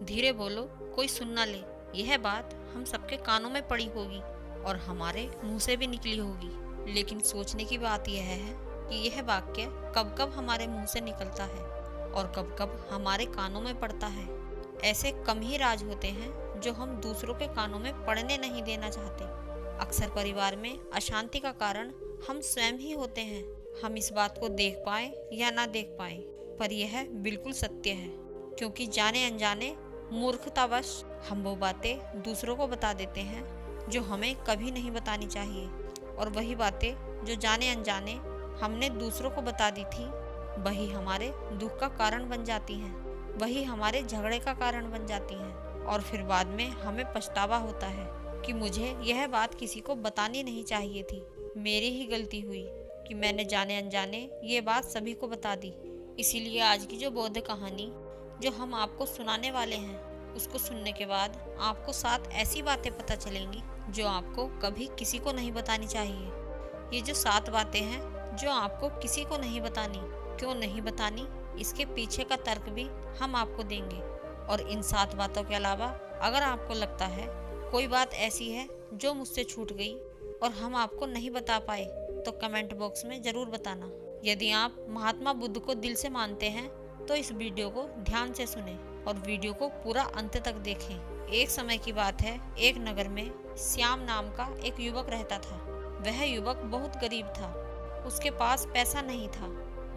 धीरे बोलो, कोई सुन ना ले। यह बात हम सबके कानों में पड़ी होगी और हमारे मुंह से भी निकली होगी, लेकिन सोचने की बात यह है कि यह वाक्य कब कब हमारे मुंह से निकलता है और कब कब हमारे कानों में पड़ता है। ऐसे कम ही राज होते हैं जो हम दूसरों के कानों में पड़ने नहीं देना चाहते। अक्सर परिवार में अशांति का कारण हम स्वयं ही होते हैं। हम इस बात को देख पाए या ना देख पाए, पर यह बिल्कुल सत्य है, क्योंकि जाने अनजाने मूर्खतावश हम वो बातें दूसरों को बता देते हैं जो हमें कभी नहीं बतानी चाहिए, और वही बातें जो जाने अनजाने हमने दूसरों को बता दी थी वही हमारे दुख का कारण बन जाती हैं, वही हमारे झगड़े का कारण बन जाती हैं, और फिर बाद में हमें पछतावा होता है कि मुझे यह बात किसी को बतानी नहीं चाहिए थी। मेरी ही गलती हुई कि मैंने जाने अनजाने ये बात सभी को बता दी। इसीलिए आज की जो बौद्ध कहानी जो हम आपको सुनाने वाले हैं, उसको सुनने के बाद आपको 7 ऐसी बातें पता चलेंगी जो आपको कभी किसी को नहीं बतानी चाहिए। ये जो 7 बातें हैं जो आपको किसी को नहीं बतानी, क्यों नहीं बतानी, इसके पीछे का तर्क भी हम आपको देंगे। और इन 7 बातों के अलावा अगर आपको लगता है कोई बात ऐसी है जो मुझसे छूट गई और हम आपको नहीं बता पाए, तो कमेंट बॉक्स में ज़रूर बताना। यदि आप महात्मा बुद्ध को दिल से मानते हैं तो इस वीडियो को ध्यान से सुने और वीडियो को पूरा अंत तक देखें। एक समय की बात है, एक नगर में श्याम नाम का एक युवक रहता था। वह युवक बहुत गरीब था, उसके पास पैसा नहीं था।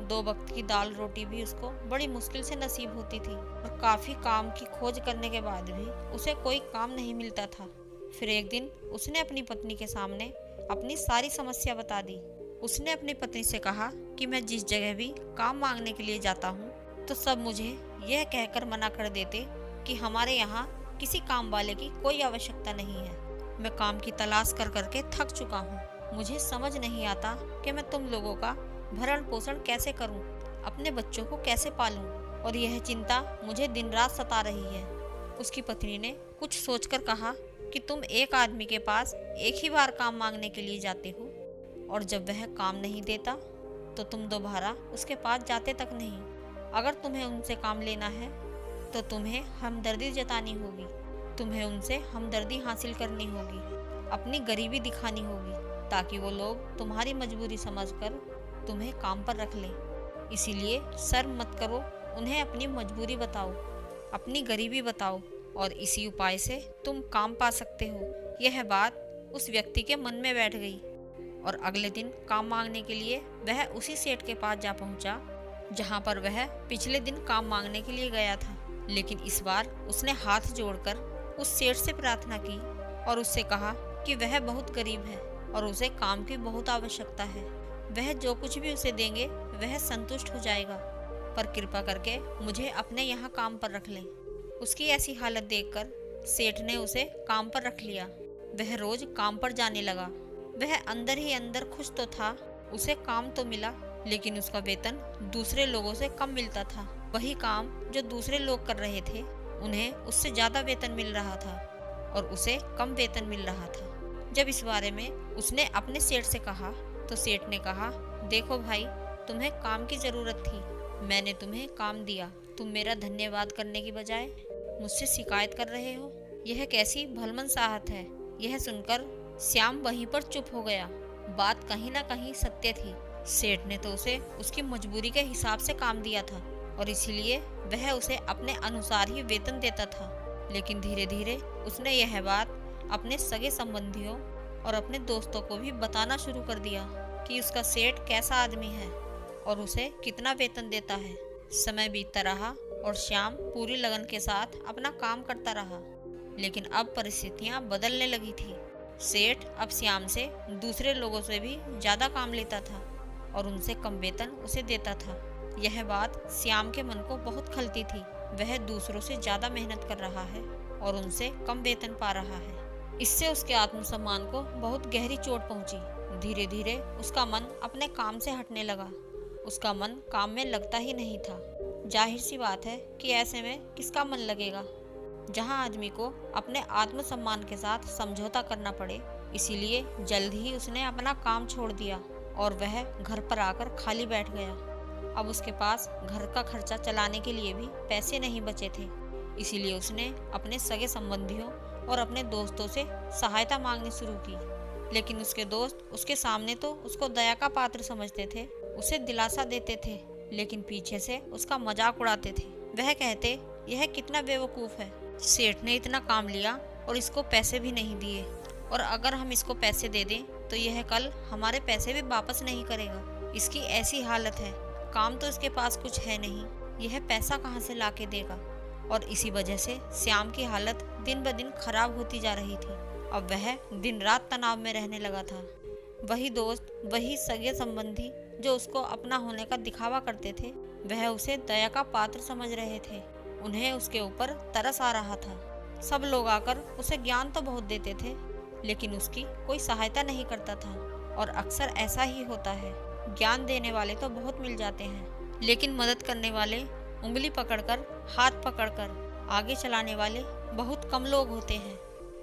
2 वक्त की दाल रोटी भी उसको बड़ी मुश्किल से नसीब होती थी, और काफ़ी काम की खोज करने के बाद भी उसे कोई काम नहीं मिलता था। फिर एक दिन उसने अपनी पत्नी के सामने अपनी सारी समस्या बता दी। उसने अपनी पत्नी से कहा कि मैं जिस जगह भी काम मांगने के लिए जाता हूँ तो सब मुझे यह कहकर मना कर देते कि हमारे यहाँ किसी काम वाले की कोई आवश्यकता नहीं है। मैं काम की तलाश कर करके थक चुका हूँ। मुझे समझ नहीं आता कि मैं तुम लोगों का भरण पोषण कैसे करूँ, अपने बच्चों को कैसे पालूँ, और यह चिंता मुझे दिन रात सता रही है। उसकी पत्नी ने कुछ सोचकर कहा कि तुम एक आदमी के पास एक ही बार काम मांगने के लिए जाते हो, और जब वह काम नहीं देता तो तुम दोबारा उसके पास जाते तक नहीं। अगर तुम्हें उनसे काम लेना है तो तुम्हें हमदर्दी जतानी होगी, तुम्हें उनसे हमदर्दी हासिल करनी होगी, अपनी गरीबी दिखानी होगी, ताकि वो लोग तुम्हारी मजबूरी समझकर तुम्हें काम पर रख लें। इसीलिए शर्म मत करो, उन्हें अपनी मजबूरी बताओ, अपनी गरीबी बताओ, और इसी उपाय से तुम काम पा सकते हो। यह बात उस व्यक्ति के मन में बैठ गई, और अगले दिन काम मांगने के लिए वह उसी सेठ के पास जा पहुंचा जहां पर वह पिछले दिन काम मांगने के लिए गया था। लेकिन इस बार उसने हाथ जोड़कर उस सेठ से प्रार्थना की और उससे कहा कि वह बहुत गरीब है और उसे काम की बहुत आवश्यकता है। वह जो कुछ भी उसे देंगे वह संतुष्ट हो जाएगा, पर कृपा करके मुझे अपने यहाँ काम पर रख लें। उसकी ऐसी हालत देखकर सेठ ने उसे काम पर रख लिया। वह रोज काम पर जाने लगा। वह अंदर ही अंदर खुश तो था, उसे काम तो मिला, लेकिन उसका वेतन दूसरे लोगों से कम मिलता था। वही काम जो दूसरे लोग कर रहे थे उन्हें उससे ज़्यादा वेतन मिल रहा था और उसे कम वेतन मिल रहा था। जब इस बारे में उसने अपने सेठ से कहा तो सेठ ने कहा, देखो भाई, तुम्हें काम की ज़रूरत थी, मैंने तुम्हें काम दिया, तुम मेरा धन्यवाद करने की बजाय मुझसे शिकायत कर रहे हो, यह कैसी भलमनसाहत है। यह सुनकर श्याम वहीं पर चुप हो गया। बात कहीं ना कहीं सत्य थी। सेठ ने तो उसे उसकी मजबूरी के हिसाब से काम दिया था और इसीलिए वह उसे अपने अनुसार ही वेतन देता था। लेकिन धीरे धीरे उसने यह बात अपने सगे संबंधियों और अपने दोस्तों को भी बताना शुरू कर दिया कि उसका सेठ कैसा आदमी है और उसे कितना वेतन देता है। समय बीतता रहा और श्याम पूरी लगन के साथ अपना काम करता रहा, लेकिन अब परिस्थितियां बदलने लगी थी। सेठ अब श्याम से दूसरे लोगों से भी ज़्यादा काम लेता था और उनसे कम वेतन उसे देता था। यह बात श्याम के मन को बहुत खलती थी। वह दूसरों से ज़्यादा मेहनत कर रहा है और उनसे कम वेतन पा रहा है। इससे उसके आत्मसम्मान को बहुत गहरी चोट पहुंची। धीरे धीरे उसका मन अपने काम से हटने लगा। उसका मन काम में लगता ही नहीं था। जाहिर सी बात है कि ऐसे में किसका मन लगेगा जहां आदमी को अपने आत्मसम्मान के साथ समझौता करना पड़े। इसीलिए जल्द ही उसने अपना काम छोड़ दिया और वह घर पर आकर खाली बैठ गया। अब उसके पास घर का खर्चा चलाने के लिए भी पैसे नहीं बचे थे। इसीलिए उसने अपने सगे संबंधियों और अपने दोस्तों से सहायता मांगनी शुरू की। लेकिन उसके दोस्त उसके सामने तो उसको दया का पात्र समझते थे, उसे दिलासा देते थे, लेकिन पीछे से उसका मजाक उड़ाते थे। वह कहते, यह कितना बेवकूफ है, सेठ ने इतना काम लिया और इसको पैसे भी नहीं दिए, और अगर हम इसको पैसे दे दें तो यह कल हमारे पैसे भी वापस नहीं करेगा। इसकी ऐसी हालत है, काम तो इसके पास कुछ है नहीं, यह पैसा कहाँ से ला के देगा। और इसी वजह से श्याम की हालत दिन ब दिन खराब होती जा रही थी। अब वह दिन रात तनाव में रहने लगा था। वही दोस्त, वही सगे संबंधी जो उसको अपना होने का दिखावा करते थे, वह उसे दया का पात्र समझ रहे थे। उन्हें उसके ऊपर तरस आ रहा था। सब लोग आकर उसे ज्ञान तो बहुत देते थे, लेकिन उसकी कोई सहायता नहीं करता था। और अक्सर ऐसा ही होता है, ज्ञान देने वाले तो बहुत मिल जाते हैं, लेकिन मदद करने वाले, उंगली पकड़कर, हाथ पकड़कर आगे चलाने वाले बहुत कम लोग होते हैं।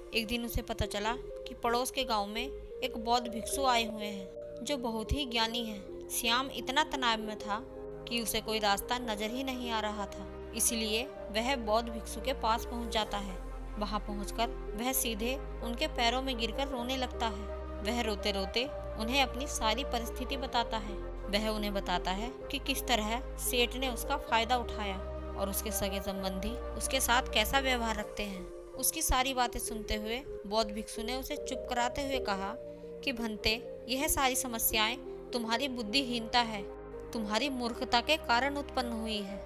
एक दिन उसे पता चला कि पड़ोस के गांव में एक बौद्ध भिक्षु आए हुए हैं जो बहुत ही ज्ञानी हैं। श्याम इतना तनाव में था कि उसे कोई रास्ता नजर ही नहीं आ रहा था। इसलिए वह बौद्ध भिक्षु के पास पहुंच जाता है। वहां पहुंचकर वह सीधे उनके पैरों में गिरकर रोने लगता है। वह रोते रोते उन्हें अपनी सारी परिस्थिति बताता है। वह उन्हें बताता है कि किस तरह सेठ ने उसका फायदा उठाया और उसके सगे संबंधी उसके साथ कैसा व्यवहार रखते हैं। उसकी सारी बातें सुनते हुए बौद्ध भिक्षु ने उसे चुप कराते हुए कहा कि भंते, यह सारी समस्याएं तुम्हारी बुद्धिहीनता है, तुम्हारी मूर्खता के कारण उत्पन्न हुई है।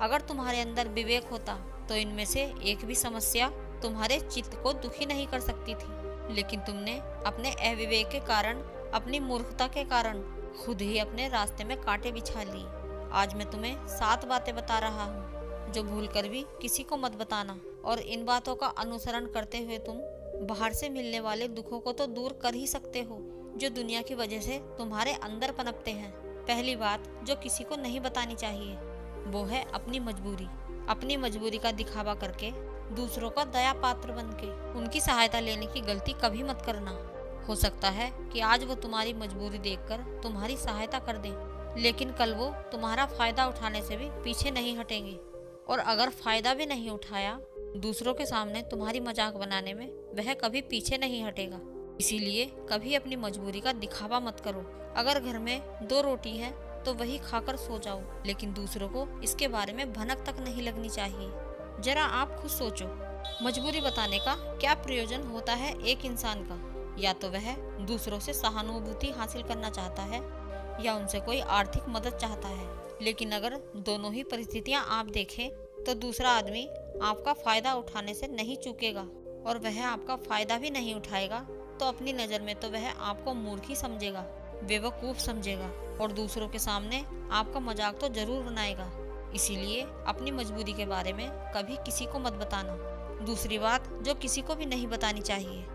अगर तुम्हारे अंदर विवेक होता तो इनमें से एक भी समस्या तुम्हारे चित्त को दुखी नहीं कर सकती थी, लेकिन तुमने अपने अविवेक के कारण, अपनी मूर्खता के कारण खुद ही अपने रास्ते में कांटे बिछा ली। आज मैं तुम्हें 7 बातें बता रहा हूँ जो भूलकर भी किसी को मत बताना, और इन बातों का अनुसरण करते हुए तुम बाहर से मिलने वाले दुखों को तो दूर कर ही सकते हो जो दुनिया की वजह से तुम्हारे अंदर पनपते हैं। पहली बात जो किसी को नहीं बतानी चाहिए वो है अपनी मजबूरी। अपनी मजबूरी का दिखावा करके दूसरों का दया पात्र बनके उनकी सहायता लेने की गलती कभी मत करना। हो सकता है कि आज वो तुम्हारी मजबूरी देखकर तुम्हारी सहायता कर दें, लेकिन कल वो तुम्हारा फायदा उठाने से भी पीछे नहीं हटेंगे, और अगर फायदा भी नहीं उठाया, दूसरों के सामने तुम्हारी मजाक बनाने में वह कभी पीछे नहीं हटेगा। इसीलिए कभी अपनी मजबूरी का दिखावा मत करो। अगर घर में 2 रोटी है तो वही खाकर सो जाओ, लेकिन दूसरों को इसके बारे में भनक तक नहीं लगनी चाहिए। जरा आप खुद सोचो, मजबूरी बताने का क्या प्रयोजन होता है एक इंसान का? या तो वह दूसरों से सहानुभूति हासिल करना चाहता है या उनसे कोई आर्थिक मदद चाहता है। लेकिन अगर दोनों ही परिस्थितियां आप देखें तो दूसरा आदमी आपका फायदा उठाने से नहीं चूकेगा, और वह आपका फायदा भी नहीं उठाएगा तो अपनी नज़र में तो वह आपको मूर्ख ही समझेगा, बेवकूफ़ समझेगा, और दूसरों के सामने आपका मजाक तो जरूर बनाएगा। इसीलिए अपनी मजबूरी के बारे में कभी किसी को मत बताना। दूसरी बात जो किसी को भी नहीं बतानी चाहिए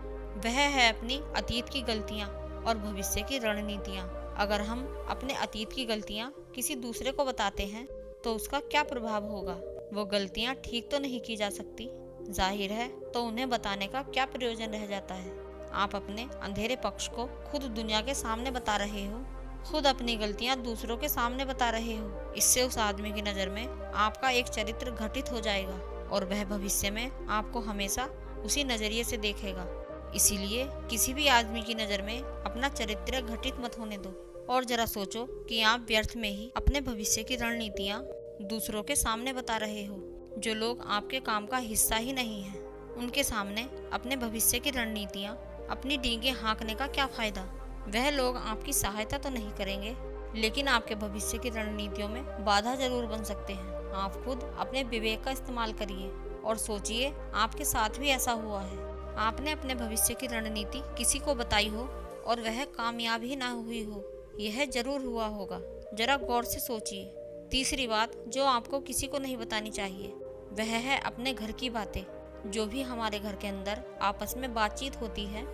वह है अपनी अतीत की गलतियाँ और भविष्य की रणनीतियाँ। अगर हम अपने अतीत की गलतियाँ किसी दूसरे को बताते हैं तो उसका क्या प्रभाव होगा? वो गलतियाँ ठीक तो नहीं की जा सकती, जाहिर है, तो उन्हें बताने का क्या प्रयोजन रह जाता है? आप अपने अंधेरे पक्ष को खुद दुनिया के सामने बता रहे हो, खुद अपनी गलतियां दूसरों के सामने बता रहे हो। इससे उस आदमी की नज़र में आपका एक चरित्र घटित हो जाएगा और वह भविष्य में आपको हमेशा उसी नज़रिए से देखेगा। इसीलिए किसी भी आदमी की नज़र में अपना चरित्र घटित मत होने दो, और जरा सोचो कि आप व्यर्थ में ही अपने भविष्य की रणनीतियाँ दूसरों के सामने बता रहे हो। जो लोग आपके काम का हिस्सा ही नहीं है, उनके सामने अपने भविष्य की रणनीतियाँ, अपनी डींगे हाँकने का क्या फ़ायदा? वह लोग आपकी सहायता तो नहीं करेंगे, लेकिन आपके भविष्य की रणनीतियों में बाधा जरूर बन सकते हैं। आप खुद अपने विवेक का इस्तेमाल करिए और सोचिए, आपके साथ भी ऐसा हुआ है। आपने अपने भविष्य की रणनीति किसी को बताई हो और वह कामयाब ही ना हुई हो, यह जरूर हुआ होगा। जरा गौर से सोचिए। तीसरी बात जो आपको किसी को नहीं बतानी चाहिए वह है अपने घर की बातें। जो भी हमारे घर के अंदर आपस में बातचीत होती है,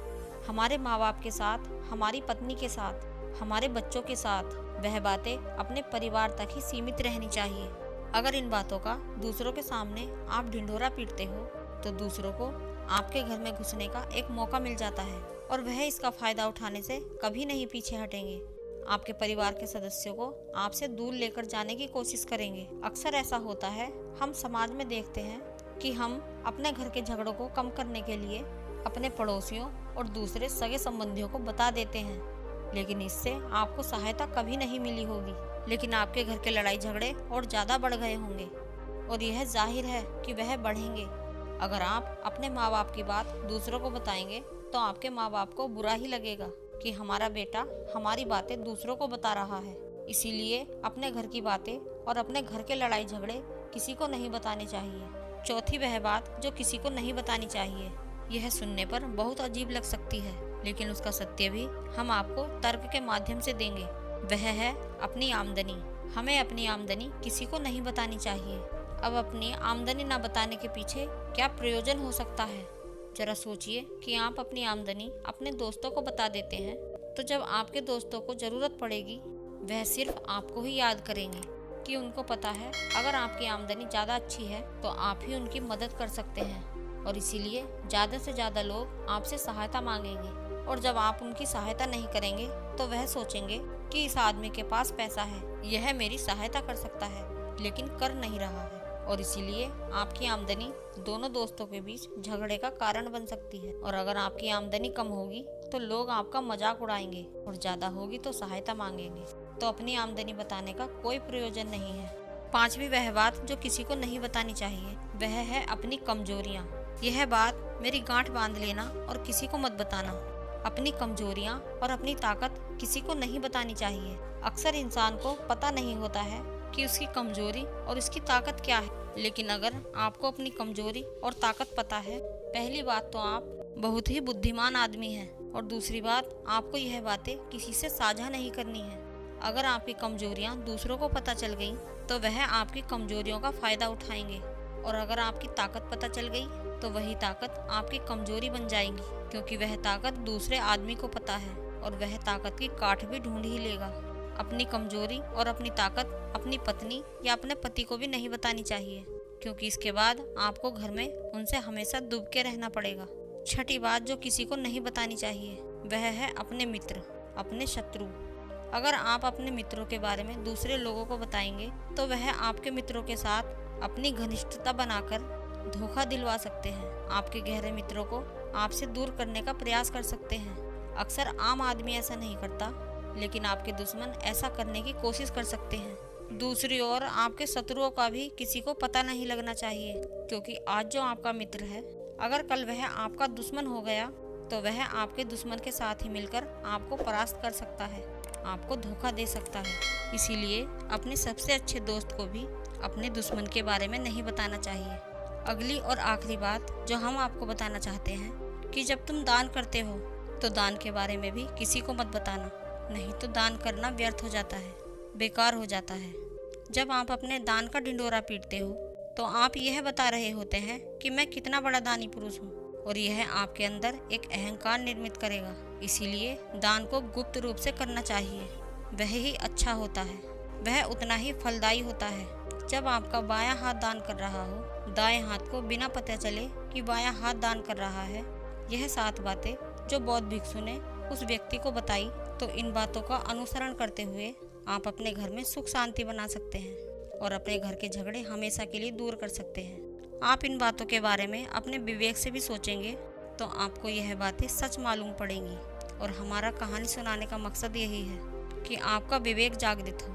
हमारे माँ बाप के साथ, हमारी पत्नी के साथ, हमारे बच्चों के साथ, वह बातें अपने परिवार तक ही सीमित रहनी चाहिए। अगर इन बातों का दूसरों के सामने आप ढिंढोरा पीटते हो तो दूसरों को आपके घर में घुसने का एक मौका मिल जाता है और वह इसका फायदा उठाने से कभी नहीं पीछे हटेंगे। आपके परिवार के सदस्यों को आपसे दूर लेकर जाने की कोशिश करेंगे। अक्सर ऐसा होता है, हम समाज में देखते हैं कि हम अपने घर के झगड़ों को कम करने के लिए अपने पड़ोसियों और दूसरे सगे संबंधियों को बता देते हैं, लेकिन इससे आपको सहायता कभी नहीं मिली होगी, लेकिन आपके घर के लड़ाई झगड़े और ज़्यादा बढ़ गए होंगे और यह जाहिर है कि वह बढ़ेंगे। अगर आप अपने माँ बाप की बात दूसरों को बताएंगे तो आपके माँ बाप को बुरा ही लगेगा कि हमारा बेटा हमारी बातें दूसरों को बता रहा है। इसीलिए अपने घर की बातें और अपने घर के लड़ाई झगड़े किसी को नहीं बताने चाहिए। चौथी वह बात जो किसी को नहीं बतानी चाहिए, यह सुनने पर बहुत अजीब लग सकती है, लेकिन उसका सत्य भी हम आपको तर्क के माध्यम से देंगे। वह है अपनी आमदनी। हमें अपनी आमदनी किसी को नहीं बतानी चाहिए। अब अपनी आमदनी न बताने के पीछे क्या प्रयोजन हो सकता है? जरा सोचिए कि आप अपनी आमदनी अपने दोस्तों को बता देते हैं तो जब आपके दोस्तों को ज़रूरत पड़ेगी वह सिर्फ आपको ही याद करेंगे, कि उनको पता है अगर आपकी आमदनी ज़्यादा अच्छी है तो आप ही उनकी मदद कर सकते हैं, और इसीलिए ज़्यादा से ज़्यादा लोग आपसे सहायता मांगेंगे। और जब आप उनकी सहायता नहीं करेंगे तो वह सोचेंगे कि इस आदमी के पास पैसा है, यह मेरी सहायता कर सकता है, लेकिन कर नहीं रहा है, और इसीलिए आपकी आमदनी दोनों दोस्तों के बीच झगड़े का कारण बन सकती है। और अगर आपकी आमदनी कम होगी तो लोग आपका मजाक उड़ाएंगे और ज़्यादा होगी तो सहायता मांगेंगे। तो अपनी आमदनी बताने का कोई प्रयोजन नहीं है। पांचवी वह बात जो किसी को नहीं बतानी चाहिए, वह है अपनी कमजोरियाँ। यह बात मेरी गांठ बांध लेना और किसी को मत बताना। अपनी कमजोरियाँ और अपनी ताकत किसी को नहीं बतानी चाहिए। अक्सर इंसान को पता नहीं होता है कि उसकी कमजोरी और उसकी ताकत क्या है, लेकिन अगर आपको अपनी कमजोरी और ताकत पता है, पहली बात तो आप बहुत ही बुद्धिमान आदमी हैं, और दूसरी बात आपको यह बातें किसी से साझा नहीं करनी है। अगर आपकी कमजोरियां दूसरों को पता चल गई तो वह आपकी कमजोरियों का फायदा उठाएंगे, और अगर आपकी ताकत पता चल गई तो वही ताकत आपकी कमजोरी बन जाएगी, क्योंकि वह ताकत दूसरे आदमी को पता है और वह ताकत की काठ भी ढूंढ ही लेगा। अपनी कमजोरी और अपनी ताकत अपनी पत्नी या अपने पति को भी नहीं बतानी चाहिए, क्योंकि इसके बाद आपको घर में उनसे हमेशा डूब के रहना पड़ेगा। छठी बात जो किसी को नहीं बतानी चाहिए, वह है अपने मित्र, अपने शत्रु। अगर आप अपने मित्रों के बारे में दूसरे लोगों को बताएंगे तो वह आपके मित्रों के साथ अपनी घनिष्ठता बनाकर धोखा दिलवा सकते हैं, आपके गहरे मित्रों को आपसे दूर करने का प्रयास कर सकते हैं। अक्सर आम आदमी ऐसा नहीं करता, लेकिन आपके दुश्मन ऐसा करने की कोशिश कर सकते हैं। दूसरी ओर आपके शत्रुओं का भी किसी को पता नहीं लगना चाहिए, क्योंकि आज जो आपका मित्र है, अगर कल वह आपका दुश्मन हो गया तो वह आपके दुश्मन के साथ ही मिलकर आपको परास्त कर सकता है, आपको धोखा दे सकता है। इसीलिए अपने सबसे अच्छे दोस्त को भी अपने दुश्मन के बारे में नहीं बताना चाहिए। अगली और आखिरी बात जो हम आपको बताना चाहते हैं कि जब तुम दान करते हो तो दान के बारे में भी किसी को मत बताना, नहीं तो दान करना व्यर्थ हो जाता है, बेकार हो जाता है। जब आप अपने दान का ढिंढोरा पीटते हो तो आप यह बता रहे होते हैं कि मैं कितना बड़ा दानी पुरुष हूँ, और यह आपके अंदर एक अहंकार निर्मित करेगा। इसीलिए दान को गुप्त रूप से करना चाहिए, वह ही अच्छा होता है, वह उतना ही फलदायी होता है। जब आपका बायां हाथ दान कर रहा हो, दाएं हाथ को बिना पता चले कि बायां हाथ दान कर रहा है। यह 7 बातें जो बौद्ध भिक्षु ने उस व्यक्ति को बताई, तो इन बातों का अनुसरण करते हुए आप अपने घर में सुख शांति बना सकते हैं और अपने घर के झगड़े हमेशा के लिए दूर कर सकते हैं। आप इन बातों के बारे में अपने विवेक से भी सोचेंगे तो आपको यह बातें सच मालूम पड़ेंगी, और हमारा कहानी सुनाने का मकसद यही है कि आपका विवेक जागृत हो।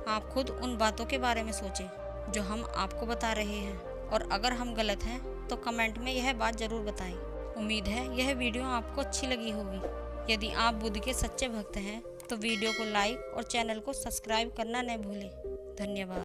आप खुद उन बातों के बारे में सोचें जो हम आपको बता रहे हैं, और अगर हम गलत हैं तो कमेंट में यह बात ज़रूर बताएं। उम्मीद है यह वीडियो आपको अच्छी लगी होगी। यदि आप बुद्ध के सच्चे भक्त हैं तो वीडियो को लाइक और चैनल को सब्सक्राइब करना न भूलें। धन्यवाद।